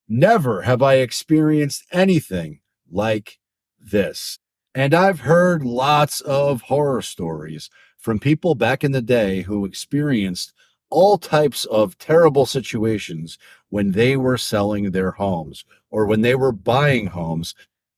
Never have I experienced anything like this. And I've heard lots of horror stories from people back in the day who experienced all types of terrible situations when they were selling their homes or when they were buying homes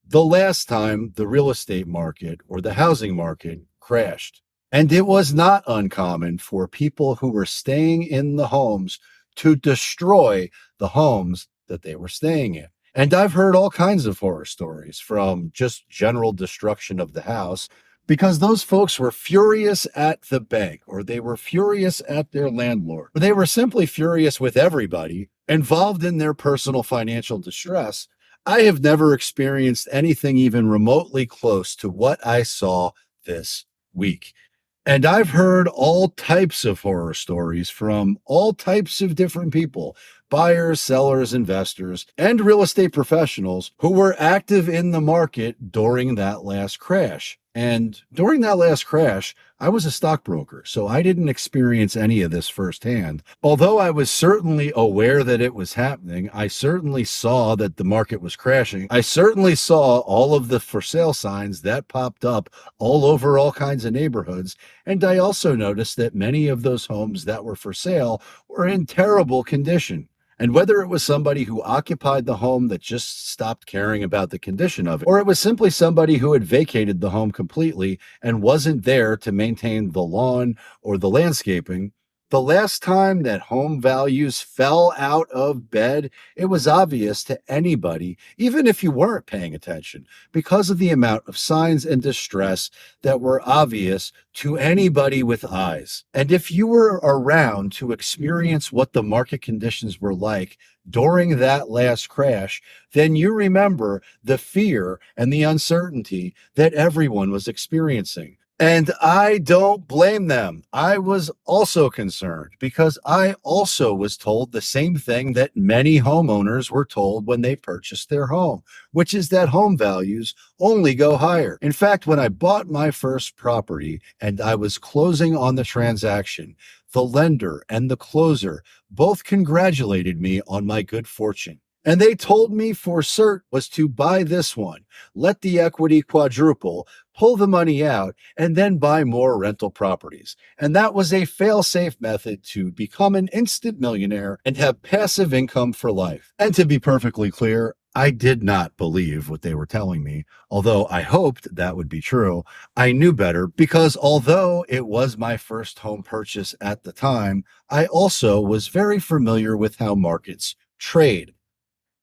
the last time the real estate market or the housing market crashed. And it was not uncommon for people who were staying in the homes to destroy the homes that they were staying in. And I've heard all kinds of horror stories from just general destruction of the house because those folks were furious at the bank or they were furious at their landlord or they were simply furious with everybody involved in their personal financial distress. I have never experienced anything even remotely close to what I saw this week. And I've heard all types of horror stories from all types of different people, buyers, sellers, investors, and real estate professionals who were active in the market during that last crash. And during that last crash, I was a stockbroker, so I didn't experience any of this firsthand. Although I was certainly aware that it was happening, I certainly saw that the market was crashing. I certainly saw all of the for sale signs that popped up all over all kinds of neighborhoods. And I also noticed that many of those homes that were for sale were in terrible condition. And whether it was somebody who occupied the home that just stopped caring about the condition of it, or it was simply somebody who had vacated the home completely and wasn't there to maintain the lawn or the landscaping, the last time that home values fell out of bed, it was obvious to anybody, even if you weren't paying attention, because of the amount of signs and distress that were obvious to anybody with eyes. And if you were around to experience what the market conditions were like during that last crash, then you remember the fear and the uncertainty that everyone was experiencing. And I don't blame them. I was also concerned because I also was told the same thing that many homeowners were told when they purchased their home, which is that home values only go higher. In fact, when I bought my first property and I was closing on the transaction, the lender and the closer both congratulated me on my good fortune. And they told me for cert was to buy this one, let the equity quadruple, pull the money out, and then buy more rental properties. And that was a fail-safe method to become an instant millionaire and have passive income for life. And to be perfectly clear, I did not believe what they were telling me, although I hoped that would be true. I knew better because although it was my first home purchase at the time, I also was very familiar with how markets trade.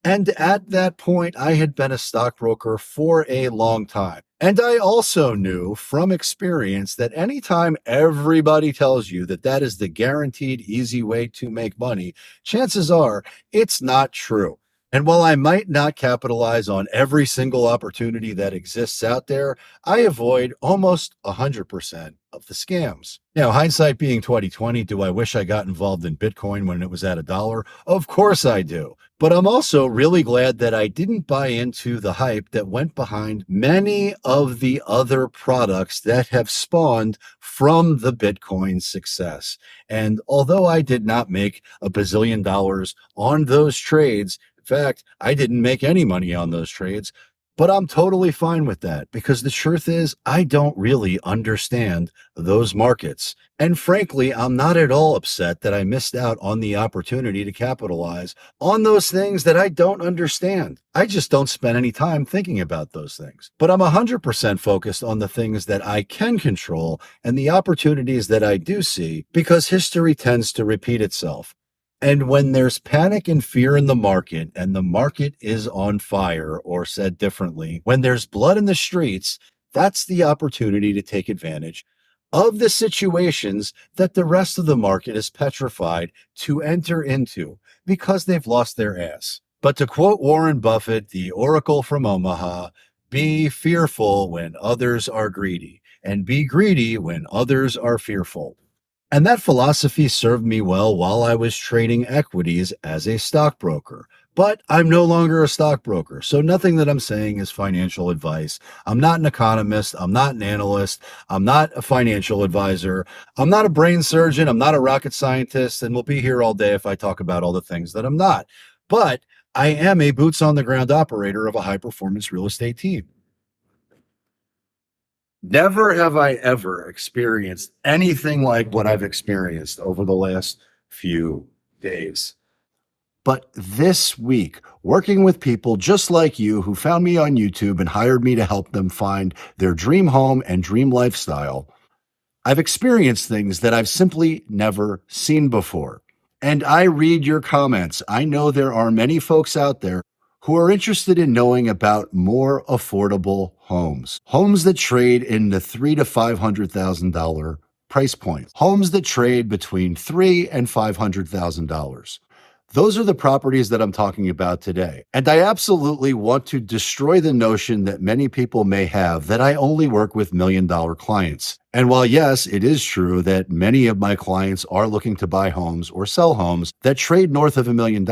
And at that point, I had been a stockbroker for a long time. And I also knew from experience that anytime everybody tells you that that is the guaranteed easy way to make money, chances are it's not true. And while I might not capitalize on every single opportunity that exists out there, I avoid almost 100% of the scams. Now, hindsight being 2020, do I wish I got involved in Bitcoin when it was at $1? Of course I do. But I'm also really glad that I didn't buy into the hype that went behind many of the other products that have spawned from the Bitcoin success. And although I did not make a bazillion dollars on those trades, in fact, I didn't make any money on those trades, but I'm totally fine with that because the truth is, I don't really understand those markets. And frankly, I'm not at all upset that I missed out on the opportunity to capitalize on those things that I don't understand. I just don't spend any time thinking about those things. But I'm 100% focused on the things that I can control and the opportunities that I do see because history tends to repeat itself. And when there's panic and fear in the market and the market is on fire, or said differently, when there's blood in the streets, that's the opportunity to take advantage of the situations that the rest of the market is petrified to enter into because they've lost their ass. But to quote Warren Buffett, the oracle from Omaha, be fearful when others are greedy, and be greedy when others are fearful. And that philosophy served me well while I was trading equities as a stockbroker. But I'm no longer a stockbroker, so nothing that I'm saying is financial advice. I'm not an economist. I'm not an analyst. I'm not a financial advisor. I'm not a brain surgeon. I'm not a rocket scientist. And we'll be here all day if I talk about all the things that I'm not. But I am a boots on the ground operator of a high performance real estate team. Never have I ever experienced anything like what I've experienced over the last few days. But this week, working with people just like you who found me on YouTube and hired me to help them find their dream home and dream lifestyle, I've experienced things that I've simply never seen before. And I read your comments. I know there are many folks out there who are interested in knowing about more affordable homes, homes that trade in the $300,000 to $500,000 price point, homes that trade between $300,000 and $500,000. Those are the properties that I'm talking about today. And I absolutely want to destroy the notion that many people may have that I only work with $1 million clients. And while yes, it is true that many of my clients are looking to buy homes or sell homes that trade north of $1 million,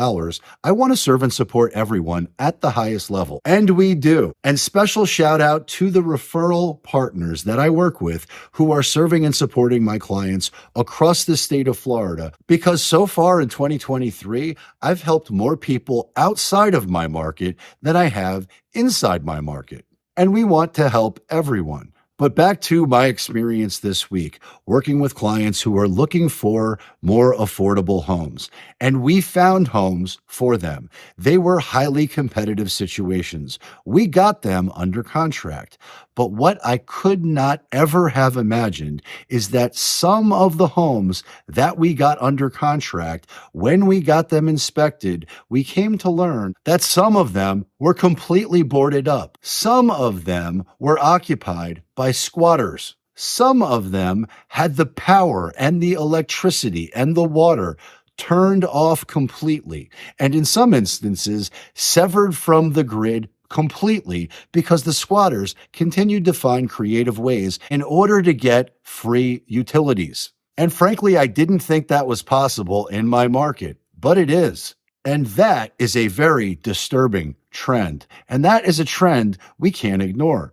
I want to serve and support everyone at the highest level. And we do. And special shout out to the referral partners that I work with who are serving and supporting my clients across the state of Florida, because so far in 2023, I've helped more people outside of my market than I have inside my market. And we want to help everyone. But back to my experience this week, working with clients who are looking for more affordable homes. And we found homes for them. They were highly competitive situations. We got them under contract. But what I could not ever have imagined is that some of the homes that we got under contract, when we got them inspected, we came to learn that some of them were completely boarded up. Some of them were occupied by squatters. Some of them had the power and the electricity and the water turned off completely, and in some instances, severed from the grid completely because the squatters continued to find creative ways in order to get free utilities. And frankly, I didn't think that was possible in my market, but it is. And that is a very disturbing trend. And that is a trend we can't ignore.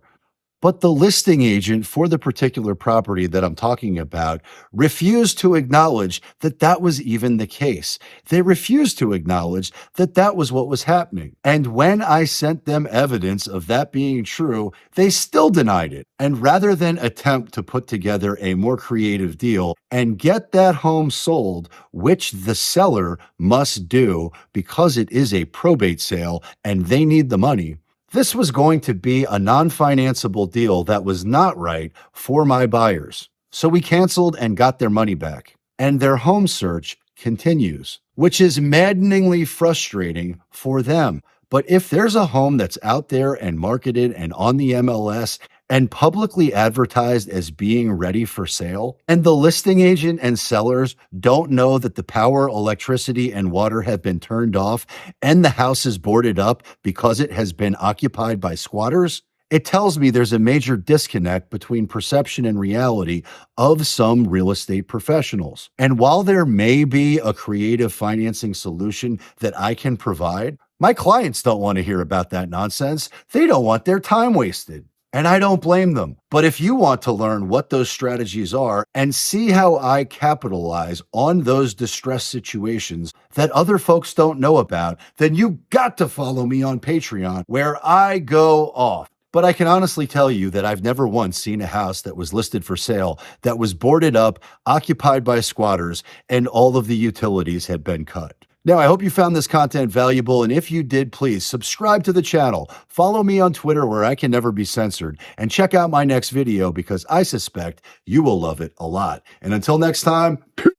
But the listing agent for the particular property that I'm talking about refused to acknowledge that that was even the case. They refused to acknowledge that that was what was happening. And when I sent them evidence of that being true, they still denied it. And rather than attempt to put together a more creative deal and get that home sold, which the seller must do because it is a probate sale and they need the money, this was going to be a non-financeable deal that was not right for my buyers. So we canceled and got their money back. And their home search continues, which is maddeningly frustrating for them. But if there's a home that's out there and marketed and on the MLS and publicly advertised as being ready for sale, and the listing agent and sellers don't know that the power, electricity, and water have been turned off and the house is boarded up because it has been occupied by squatters, it tells me there's a major disconnect between perception and reality of some real estate professionals. And while there may be a creative financing solution that I can provide, my clients don't want to hear about that nonsense. They don't want their time wasted. And I don't blame them. But if you want to learn what those strategies are and see how I capitalize on those distressed situations that other folks don't know about, then you got to follow me on Patreon, where I go off. But I can honestly tell you that I've never once seen a house that was listed for sale that was boarded up, occupied by squatters, and all of the utilities had been cut. Now, I hope you found this content valuable, and if you did, please subscribe to the channel, follow me on Twitter where I can never be censored, and check out my next video because I suspect you will love it a lot. And until next time,